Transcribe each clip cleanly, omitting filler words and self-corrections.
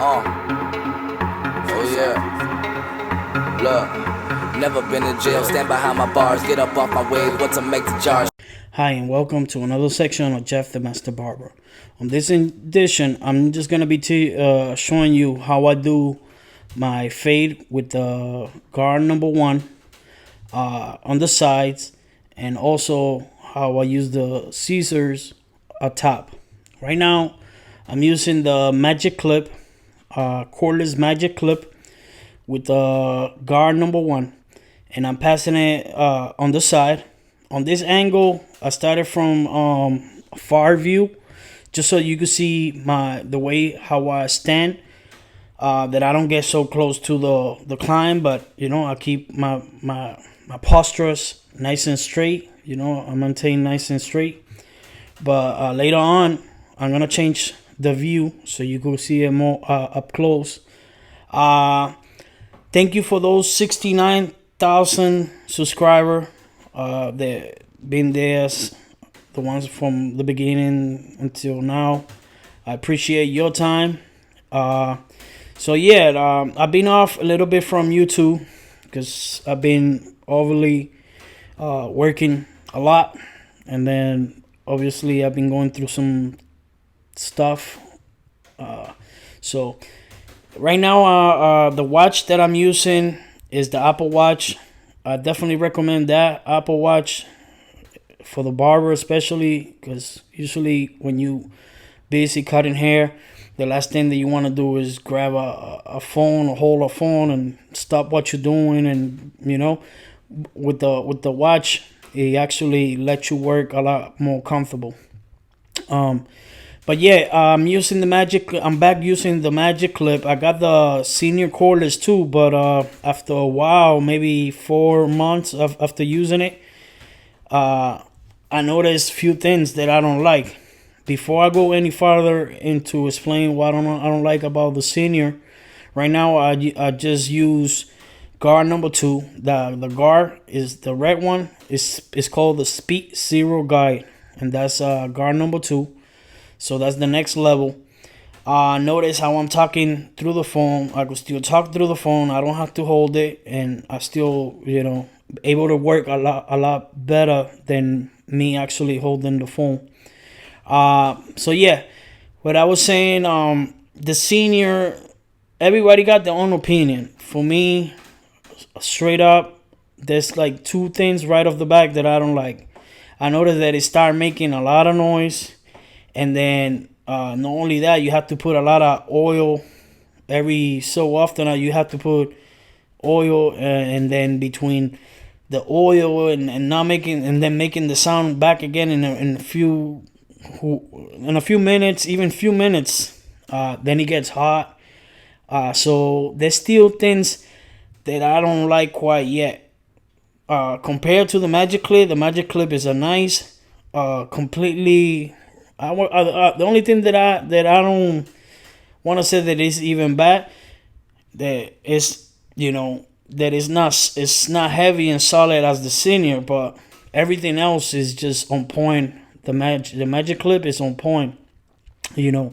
Oh yeah. Look, never been in jail. Stand behind my bars. Get up off my way. What to make the charge? Hi, and welcome to another section of Jeff the Master Barber. On this edition, I'm just going to be showing you how I do my fade with the guard number 1 on the sides, and also how I use the scissors atop. Right now, I'm using the magic clip, cordless magic clip with the guard number 1, and I'm passing it on the side. On this angle, I started from a far view, just so you can see the way how I stand, that I don't get so close to the client, but I keep my postures nice and straight. I maintain nice and straight. But later on, I'm gonna change the view so you can see it more up close. Thank you for those 69,000 subscribers. They've been there, the ones from the beginning until now. I appreciate your time. So yeah, I've been off a little bit from YouTube because I've been overly working a lot, and then obviously I've been going through some stuff. So right now, the watch that I'm using is the Apple Watch. I definitely recommend that Apple Watch for the barber, especially because usually when you busy cutting hair, the last thing that you want to do is grab a phone or hold a phone and stop what you're doing. And with the watch, it actually lets you work a lot more comfortable. But yeah, I'm back using the magic clip. I got the senior cordless too, but after a while, maybe 4 months after using it, I noticed a few things that I don't like. Before I go any farther into explaining what I don't like about the senior, right now I just use guard number 2. The guard is the red one. It's called the Speed Zero Guide, and that's guard number 2. So that's the next level. Notice how I'm talking through the phone. I can still talk through the phone. I don't have to hold it, and I still, able to work a lot better than me actually holding the phone. So yeah, what I was saying, the senior, everybody got their own opinion. For me, straight up, there's like 2 things right off the back that I don't like. I noticed that it started making a lot of noise. And then not only that, you have to put a lot of oil every so often. You have to put oil, and then between the oil and not making, and then making the sound back again in a few minutes, even few minutes, then it gets hot. So there's still things that I don't like quite yet. Compared to the magic clip is a nice, completely. The only thing that I don't want to say that is even bad, that is that it's not heavy and solid as the senior, but everything else is just on point. The magic clip is on point. The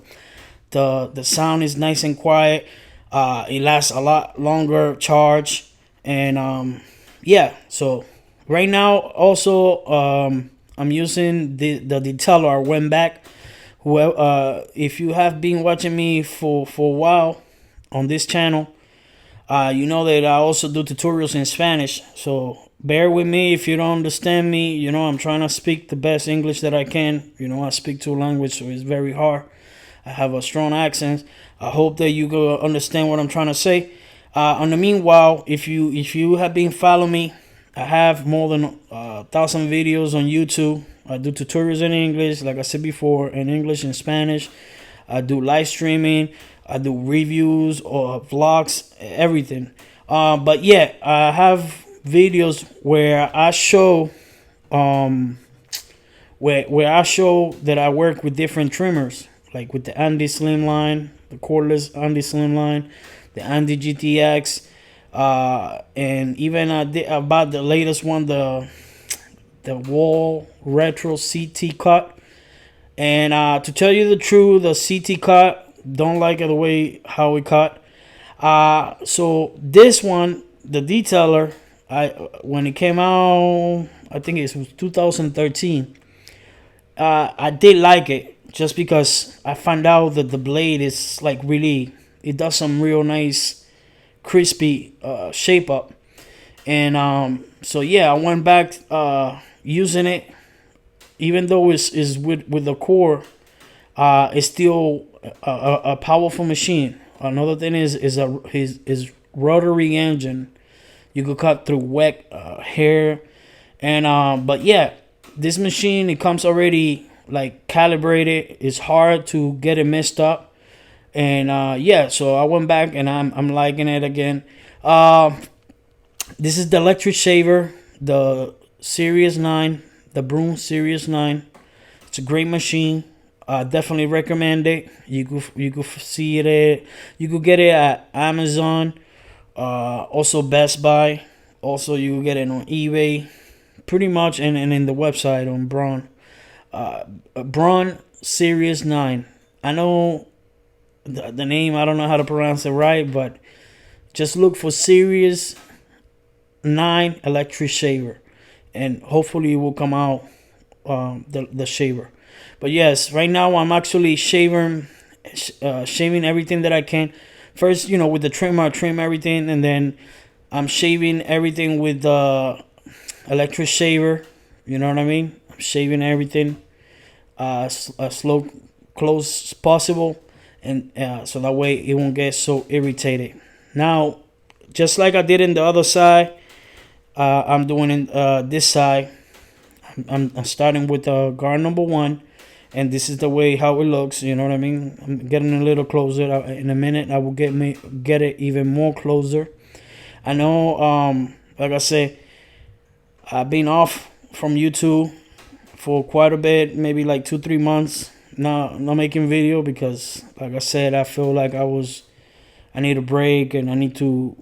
sound is nice and quiet. It lasts a lot longer charge, and yeah. So right now also I'm using the detailer. I went back. If you have been watching me for a while on this channel, you know that I also do tutorials in Spanish. So bear with me if you don't understand me. I'm trying to speak the best English that I can. I speak 2 languages, so it's very hard. I have a strong accent. I hope that you go understand what I'm trying to say. In the meanwhile, if you have been following me, I have more than 1,000 videos on YouTube. I do tutorials in English, like I said before, in English and Spanish. I do live streaming. I do reviews or vlogs, everything. But yeah, I have videos where I show, where I show that I work with different trimmers, like with the Andy Slimline, the cordless Andy Slimline, the Andy GTX. And even I did about the latest one, the wall retro CT cut. And to tell you the truth, the CT cut Don't like it the way how it cut. So this one, the detailer, when it came out, I think it was 2013. I did like it just because I found out that the blade is like really, it does some real nice crispy shape up. And so yeah, I went back using it, even though it's with the core. It's still a powerful machine. Another thing is rotary engine. You could cut through wet hair, and but yeah, this machine, it comes already like calibrated. It's hard to get it messed up, and yeah. So I went back and I'm liking it again. This is the electric shaver, the Series 9, the Broom Series 9. It's a great machine. Definitely recommend it. You could see it. You could get it at Amazon, also Best Buy. Also, you could get it on eBay, pretty much, and in the website on Braun. Braun Series 9. I know the name. I don't know how to pronounce it right, but just look for Series 9 electric shaver, and hopefully it will come out, the shaver. But yes, right now I'm actually shaving everything that I can. First, with the trimmer, I trim everything, and then I'm shaving everything with the electric shaver. You know what I mean? I'm shaving everything as slow, close as possible, and so that way it won't get so irritated. Now, just like I did in the other side, I'm doing in this side. I'm starting with guard number 1. And this is the way how it looks. You know what I mean? I'm getting a little closer. In a minute, I will get it even more closer. I know, like I said, I've been off from YouTube for quite a bit, maybe like 2-3 months. Not making video because, like I said, I feel like I need a break, and I need to,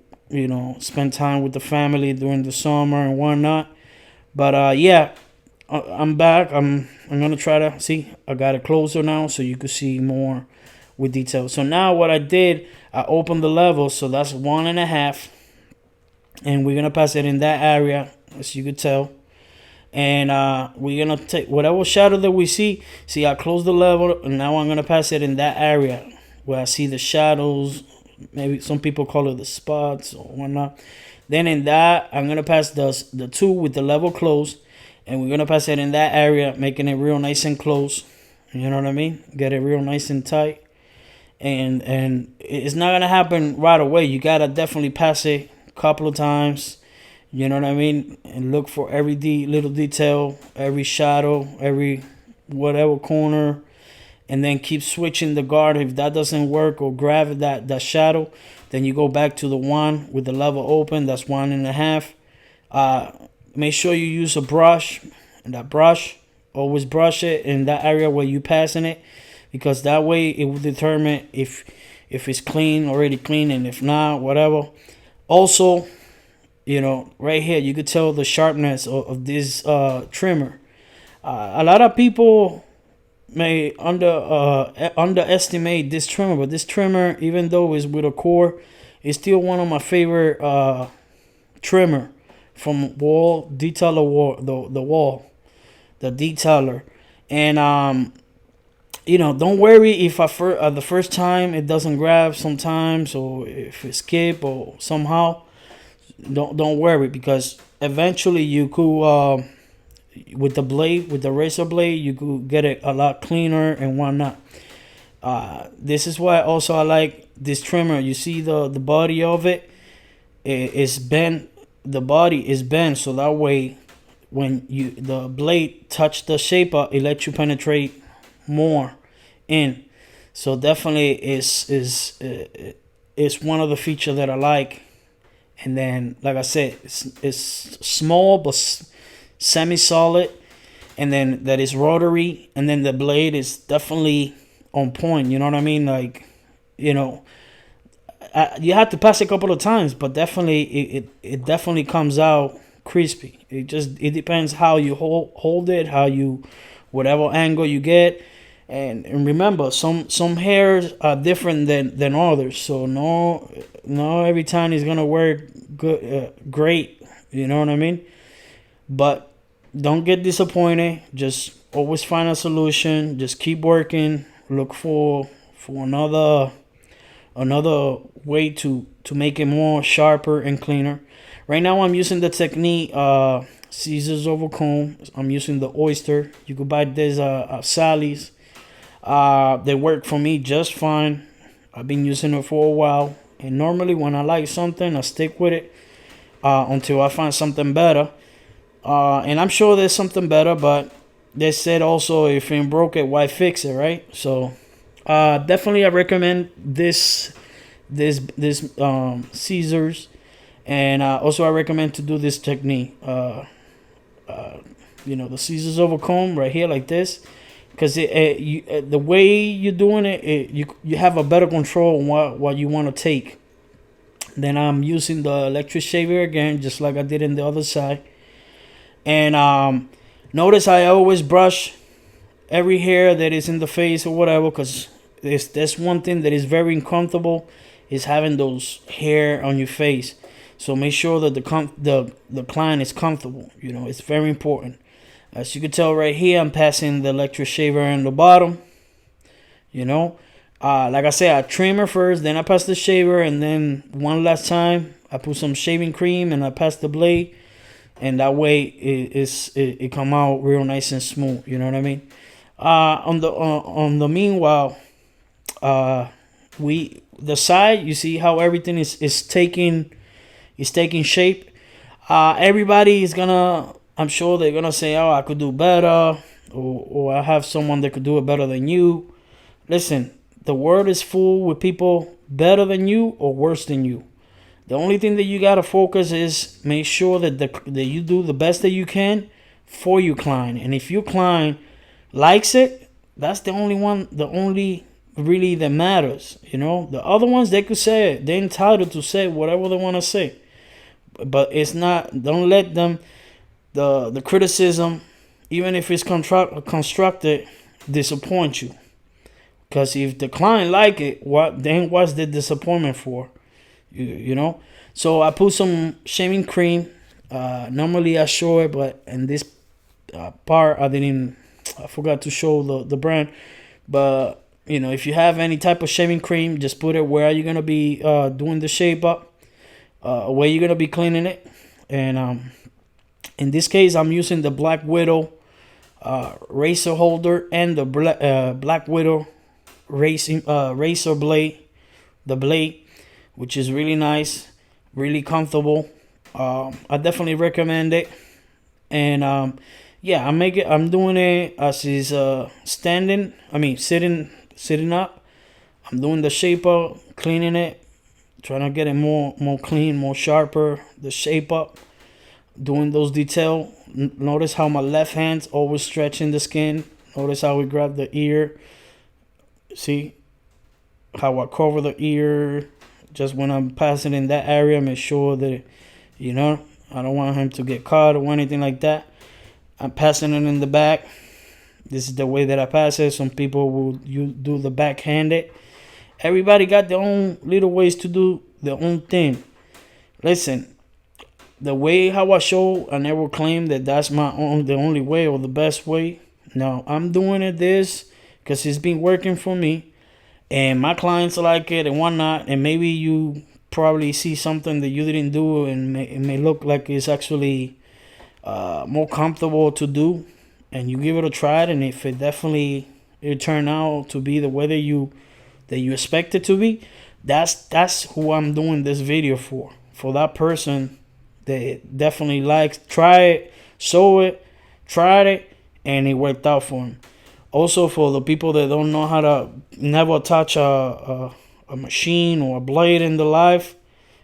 spend time with the family during the summer and whatnot. But yeah, I'm back. I'm gonna try to see. I got it closer now, so you can see more with detail. So now what I did, I opened the level, so that's 1.5, and we're gonna pass it in that area, as you could tell. And we're gonna take whatever shadow that we see. See, I closed the level, and now I'm gonna pass it in that area where I see the shadows. Maybe some people call it the spots or whatnot. Then in that, I'm gonna pass the 2 with the level closed. And we're going to pass it in that area, making it real nice and close. You know what I mean? Get it real nice and tight. And it's not going to happen right away. You got to definitely pass it a couple of times. You know what I mean? And look for every little detail, every shadow, every whatever corner. And then keep switching the guard. If that doesn't work or grab that shadow, then you go back to the 1 with the level open. That's 1.5. Make sure you use a brush, and that brush, always brush it in that area where you're passing it, because that way it will determine if it's clean, already clean, and if not, whatever. Also, right here, you could tell the sharpness of this trimmer. A lot of people may underestimate this trimmer, but this trimmer, even though it's with a core, is still one of my favorite trimmer. From the detailer. And don't worry if the first time it doesn't grab sometimes, or if it skip or somehow. Don't worry, because eventually you could, with the razor blade, you could get it a lot cleaner and whatnot. This is why also I like this trimmer. You see the body of it is bent. The body is bent, so that way when the blade touch the shaper, it lets you penetrate more in. So definitely is one of the features that I like. And then, like I said, it's small but semi-solid, and then that is rotary, and then the blade is definitely on point. You know what I mean? Like, you have to pass it a couple of times, but definitely it definitely comes out crispy. It depends how you hold it, whatever angle you get, And remember, some hairs are different than others. So no every time it's gonna work good, great. You know what I mean? But don't get disappointed. Just always find a solution. Just keep working. Look for another way to make it more sharper and cleaner. Right now I'm using the technique scissors over comb. I'm using the oyster. You could buy this Sally's. They work for me just fine. I've been using it for a while, and normally when I like something, I stick with it until I find something better. And I'm sure there's something better, but they said also if it ain't broke it, why fix it, right? So definitely I recommend this scissors, and also I recommend to do this technique. The scissors over comb right here like this, because the way you're doing it, you have a better control on what you want to take. Then I'm using the electric shaver again, just like I did in the other side. And notice I always brush every hair that is in the face or whatever, because that's one thing that is very uncomfortable, is having those hair on your face. So make sure that the client is comfortable. It's very important. As you can tell right here, I'm passing the electric shaver in the bottom. Like I said, I trim her first, then I pass the shaver, and then one last time I put some shaving cream and I pass the blade, and that way it come out real nice and smooth. You know what I mean? On the meanwhile, the side, you see how everything is taking shape. Everybody is gonna, I'm sure they're gonna say, oh, I could do better, or I have someone that could do it better than you. Listen, the world is full with people better than you or worse than you. The only thing that you gotta focus is make sure that you do the best that you can for your client. And if your client likes it, that's the only really that matters. The other ones, they could say it. They're entitled to say whatever they want to say. But it's not, don't let them, the criticism, even if it's constructed, disappoint you. Because if the client like it, what's the disappointment for? So I put some shaving cream. Normally I show it, but in this part I forgot to show the brand. But if you have any type of shaving cream, just put it where you're gonna be doing the shape up, where you're gonna be cleaning it. And in this case, I'm using the Black Widow razor holder and the Black Widow razor blade, the blade, which is really nice, really comfortable. I definitely recommend it. And I'm doing it as is sitting up. I'm doing the shape up, cleaning it, trying to get it more clean, more sharper, the shape up, doing those detail. Notice how my left hand's always stretching the skin. Notice how we grab the ear. See how I cover the ear just when I'm passing in that area. Make sure that I don't want him to get caught or anything like that. I'm passing it in the back. This is the way that I pass it. Some people will do the backhanded. Everybody got their own little ways to do their own thing. Listen, the way how I show, I never claim that that's the only way or the best way. No, I'm doing it this because it's been working for me, and my clients like it and whatnot. And maybe you probably see something that you didn't do, and it may look like it's actually more comfortable to do, and you give it a try. And if it turned out to be the way that you expect it to be, that's who I'm doing this video for that person that definitely likes, try it, show it, tried it, and it worked out for him. Also, for the people that don't know how to never touch a machine or a blade in their life,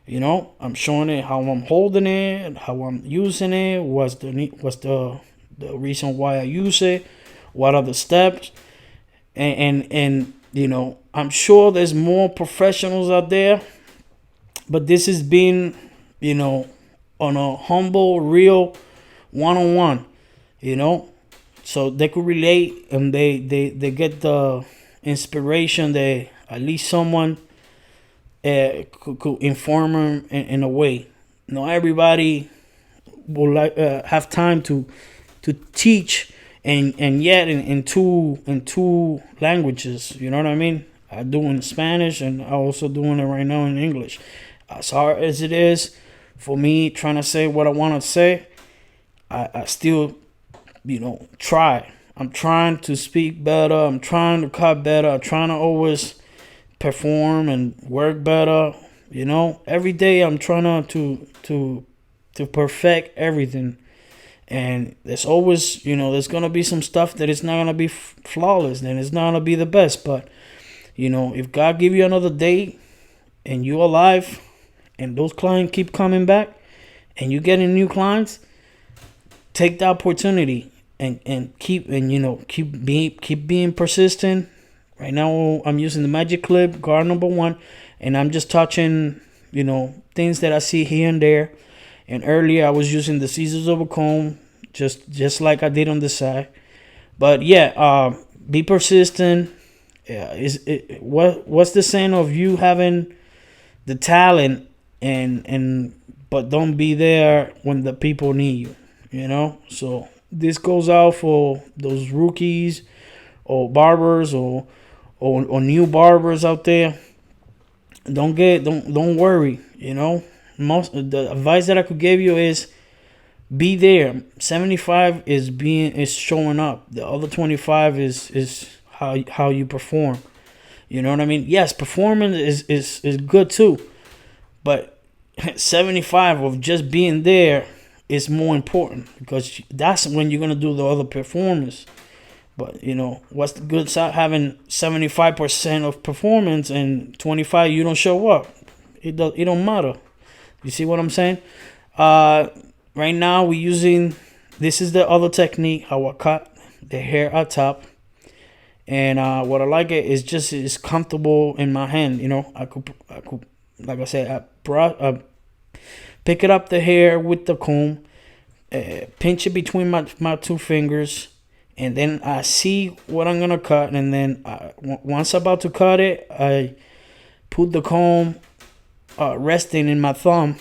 I'm showing it how I'm holding it, how I'm using it, what's the reason why I use it, what are the steps, and I'm sure there's more professionals out there, but this has been, on a humble, real, one-on-one, so they could relate, and they get the inspiration that at least someone could inform them in a way. Not everybody will have time to teach, and yet in two languages. You know what I mean? I do in Spanish, and I also doing it right now in English. As hard as it is for me trying to say what I want to say, I still, try. I'm trying to speak better. I'm trying to cut better. I'm trying to always perform and work better. Every day I'm trying to perfect everything. And there's always, there's going to be some stuff that is not going to be flawless, and it's not going to be the best. But, if God give you another day and you're alive and those clients keep coming back and you're getting new clients, take the opportunity and keep being persistent. Right now I'm using the magic clip, guard number 1, and I'm just touching, things that I see here and there. And earlier I was using the scissors of a comb, just like I did on the side. But yeah, be persistent. Yeah, what's the saying of you having the talent but don't be there when the people need you? So this goes out for those rookies or barbers or new barbers out there. Don't worry. Most the advice that I could give you is be there. 75 is showing up. The other 25 is how you perform. You know what I mean? Yes, performance is good too, but 75 of just being there is more important, because that's when you're gonna do the other performance. But what's the good side having 75% of performance and 25 you don't show up? It don't matter. You see what I'm saying? Right now we're using, this is the other technique, how I cut the hair at top. And what I like it is just it's comfortable in my hand. I could like I said, I pick it up the hair with the comb, pinch it between my two fingers, and then I see what I'm gonna cut. And then once I'm about to cut it, I put the comb resting in my thumb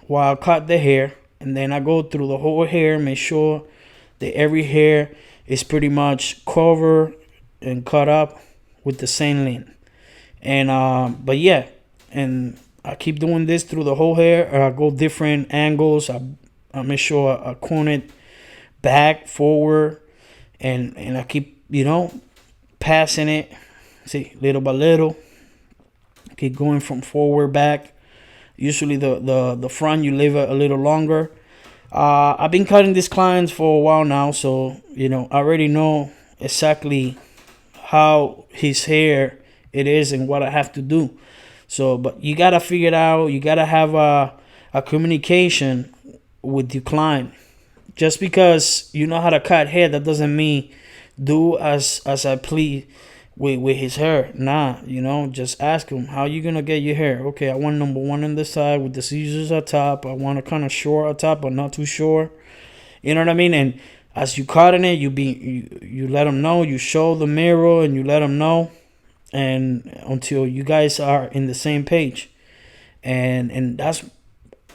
while I cut the hair, and then I go through the whole hair, make sure that every hair is pretty much covered and cut up with the same length. And but yeah, and I keep doing this through the whole hair. I go different angles. I make sure I cone it back, forward, and I keep passing it. See, little by little. Keep going from forward back. Usually the front you leave it a little longer. I've been cutting these clients for a while now, so I already know exactly how his hair it is and what I have to do. So, but you gotta figure it out. You gotta have a communication with your client. Just because you know how to cut hair, that doesn't mean do as I please with his hair. Nah, just ask him, how you gonna get your hair? Okay, I want number 1 on the side with the scissors at top. I want it kind of short at top, but not too short. You know what I mean? And as you cutting it, you let them know. You show the mirror and you let them know, and until you guys are in the same page. And that's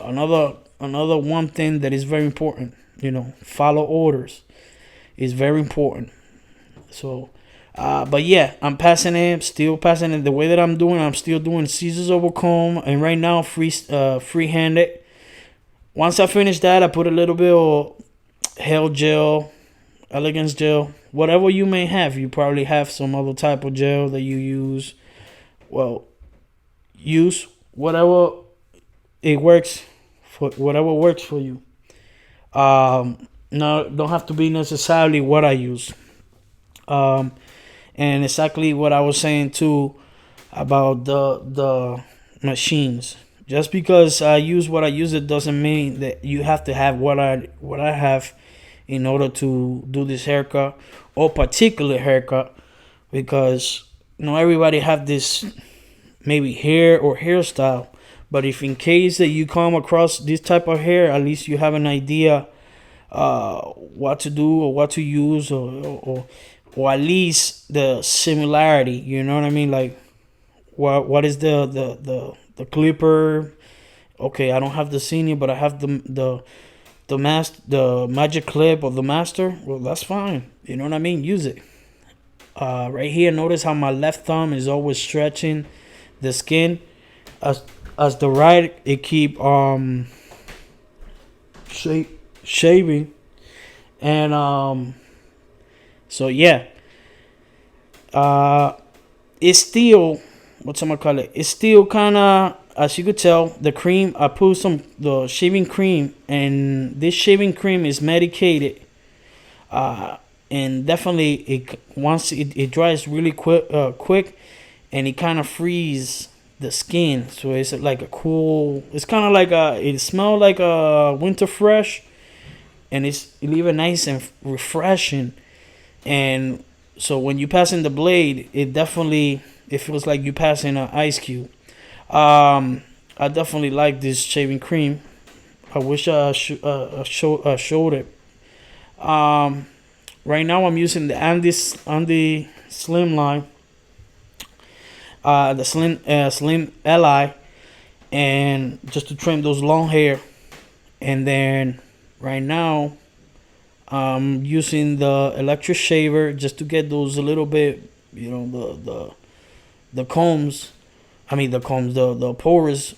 another one thing that is very important. Follow orders is very important. So, but yeah, I'm passing it. Still passing it the way that I'm doing. I'm still doing scissors over comb, and right now free-handed. Once I finish that, I put a little bit of Hell gel, elegance gel, whatever you may have. You probably have some other type of gel that you use. Well, use whatever it works for, whatever works for you. No, don't have to be necessarily what I use. And exactly what I was saying too about the machines. Just because I use what I use, it doesn't mean that you have to have what I have in order to do this haircut or particular haircut, because everybody have this maybe hair or hairstyle. But if in case that you come across this type of hair, at least you have an idea what to do or what to use, or at least the similarity. You know what I mean? Like what is the clipper? Okay, I don't have the senior, but I have the magic clip of the master. Well, that's fine. You know what I mean? Use it. Right here, notice how my left thumb is always stretching the skin, as the right it keep shaving, and so yeah, it's still, what's I'm gonna call it? It's still kind of, as you could tell, the cream. I put the shaving cream, and this shaving cream is medicated. And definitely once it dries really quick, and it kind of frees the skin, so it's like a cool. It's kind of like it smells like a winter fresh, and it leave it nice and refreshing. And so when you pass in the blade, it feels like you pass in an ice cube. I definitely like this shaving cream. I wish I showed it. Right now I'm using the Andy Slim line, the Slim Li, and just to trim those long hair. And then right now I'm using the electric shaver just to get those a little bit, the combs. The pores,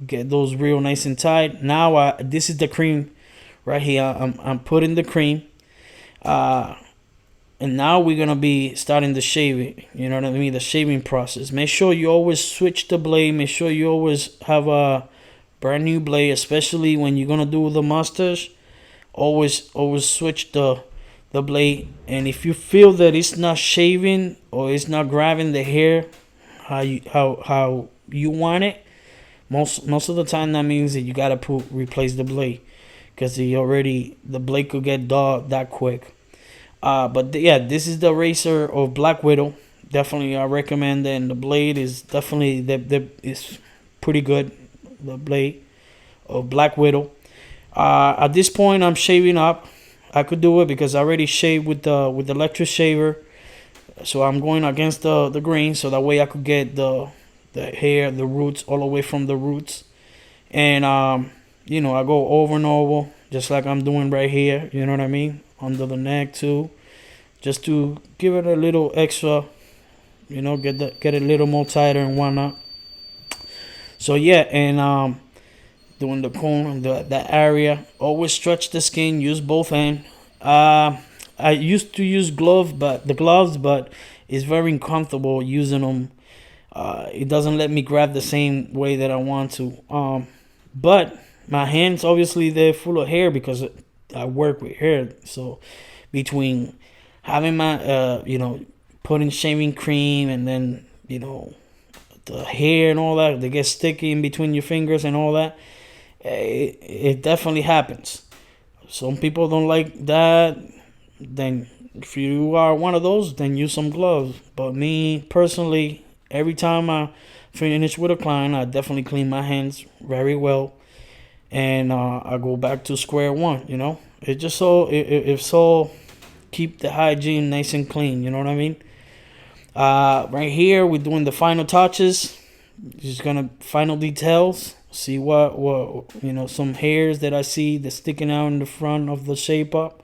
get those real nice and tight. Now this is the cream right here. I'm putting the cream. And now we're gonna be starting the shaving. You know what I mean? The shaving process. Make sure you always switch the blade. Make sure you always have a brand new blade, especially when you're gonna do the mustache. Always switch the blade. And if you feel that it's not shaving or it's not grabbing the hair how you want it, most of the time that means that you gotta replace the blade, because the blade could get dull that quick. But yeah, this is the razor of Black Widow. Definitely I recommend it, and the blade is definitely is pretty good. The blade of Black Widow. At this point I'm shaving up. I could do it because I already shaved with the electric shaver, so I'm going against the grain, so that way I could get the hair, the roots, all the way from the roots. And I go over and over, just like I'm doing right here. You know what I mean? Under the neck too, just to give it a little extra, get it a little more tighter and whatnot. So yeah, and doing the cone, that area, always stretch the skin, use both hands. I used to use gloves, but it's very uncomfortable using them. It doesn't let me grab the same way that I want to. But my hands, obviously, they're full of hair because I work with hair. So between having my, putting shaving cream, and then, the hair and all that, they get sticky in between your fingers and all that, it definitely happens. Some people don't like that. Then if you are one of those, then use some gloves. But me personally, every time I finish with a client, I definitely clean my hands very well, and I go back to square one. It just so keep the hygiene nice and clean. You know what I mean? Right here we're doing the final touches. Just gonna final details. See what some hairs that I see that's sticking out in the front of the shape up.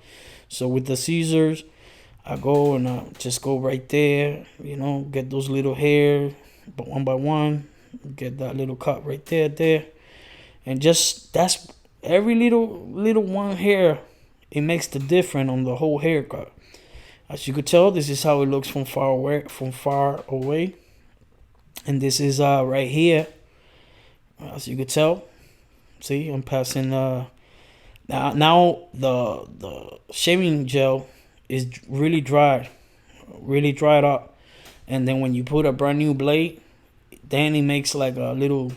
So with the scissors, I go and I just go right there, get those little hairs, but one by one, get that little cut right there, and just that's every little one hair. It makes the difference on the whole haircut. As you could tell, this is how it looks from far away, and this is right here. As you could tell, see, I'm passing. Now the shaving gel is really dried up, and then when you put a brand new blade, then it makes like a little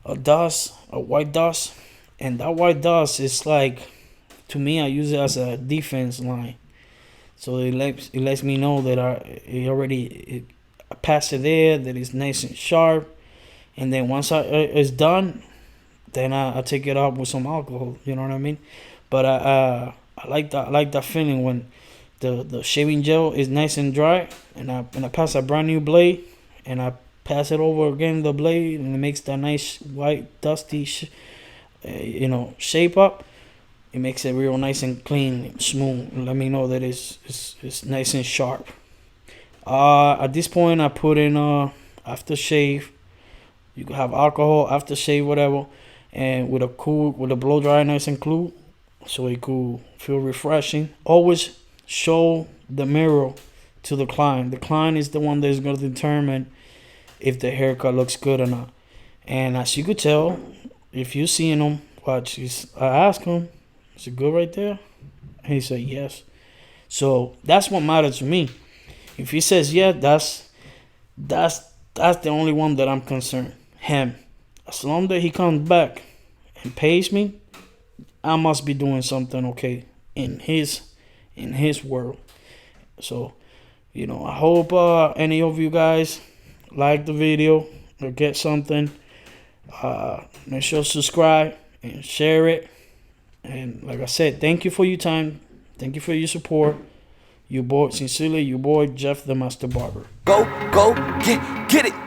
a white dust, and that white dust is like, to me, I use it as a defense line, so it lets me know that I passed it there, that it's nice and sharp, and then once it's done, then I take it off with some alcohol. You know what I mean? But I like that feeling when the shaving gel is nice and dry, and I pass a brand new blade, and I pass it over again the blade, and it makes that nice white dusty shape up. It makes it real nice and clean, smooth. Let me know that it's nice and sharp. At this point, I put in aftershave. You can have alcohol, aftershave, whatever, and with a blow dryer, nice and cool, so it could feel refreshing. Always show the mirror to the client. The client is the one that is going to determine if the haircut looks good or not. And as you could tell, if you're seeing him, watch. I asked him, "Is it good right there?" And he said yes. So that's what matters to me. If he says yeah, that's the only one that I'm concerned. Him. As long as he comes back and pays me, I must be doing something okay in his world. So, I hope any of you guys like the video or get something. Make sure to subscribe and share it. And like I said, thank you for your time. Thank you for your support. Sincerely, your boy Jeff the Master Barber. Go, get it.